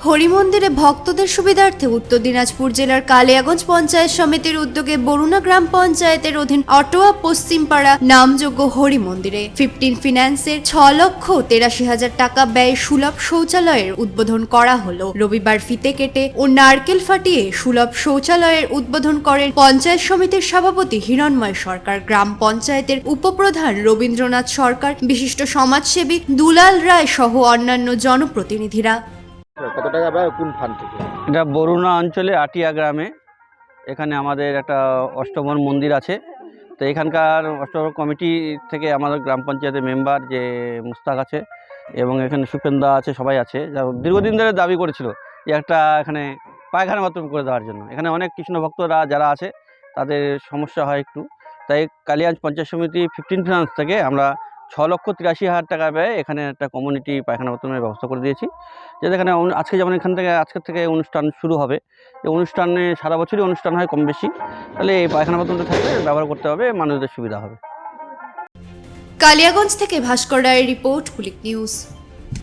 হরিমন্দিরে ভক্তদের সুবিধার্থে উত্তর দিনাজপুর জেলার কালিয়াগঞ্জ পঞ্চায়েত সমিতির উদ্যোগে বরুণা গ্রাম পঞ্চায়েতের অধীন অটোয়া পশ্চিমপাড়া নামযোগ্য হরিমন্দিরে 15 ফিন্যান্সের 6,83,000 টাকা ব্যয়ে সুলভ শৌচালয়ের উদ্বোধন করা হলো। রবিবার ফিতে কেটে ও নারকেল ফাটিয়ে সুলভ শৌচালয়ের উদ্বোধন করেন পঞ্চায়েত সমিতির সভাপতি হিরণময় সরকার, গ্রাম পঞ্চায়েতের উপপ্রধান রবীন্দ্রনাথ সরকার, বিশিষ্ট সমাজসেবী দুলাল রায় সহ অন্যান্য জনপ্রতিনিধিরা। কত টাকা ব্যয় কোন ফান্ড থেকে? এটা বরুণা অঞ্চলে আটিয়া গ্রামে। এখানে আমাদের একটা অষ্টমন মন্দির আছে। তো এখানকার অষ্টমন কমিটি থেকে আমাদের গ্রাম পঞ্চায়েতের মেম্বার যে মুস্তাক আছে এবং এখানে সুপেন্দা আছে, সবাই আছে, যা দীর্ঘদিন ধরে দাবি করেছিল যে একটা এখানে পায়খানা বাথরুম করে দেওয়ার জন্য। এখানে অনেক কৃষ্ণ ভক্তরা যারা আছে তাদের সমস্যা হয় একটু, তাই কালিয়াগঞ্জ পঞ্চায়েত সমিতি 15 ফিন্যান্স থেকে আমরা 6,83,000 টাকা ব্যয়ে এখানে একটা কমিউনিটি পায়খানা বাথরুমের ব্যবস্থা করে দিয়েছি। যাতে এখানে আজকে যেমন আজকের থেকে অনুষ্ঠান শুরু হবে, এই অনুষ্ঠানে সারা বছরই অনুষ্ঠান হয় কম বেশি, তাহলে এই পায়খানা বাথরুমটা থাকলে ব্যবহার করতে হবে, মানুষদের সুবিধা হবে। কালিয়াগঞ্জ থেকে ভাস্কর রায়ের রিপোর্ট, কুলিক নিউজ।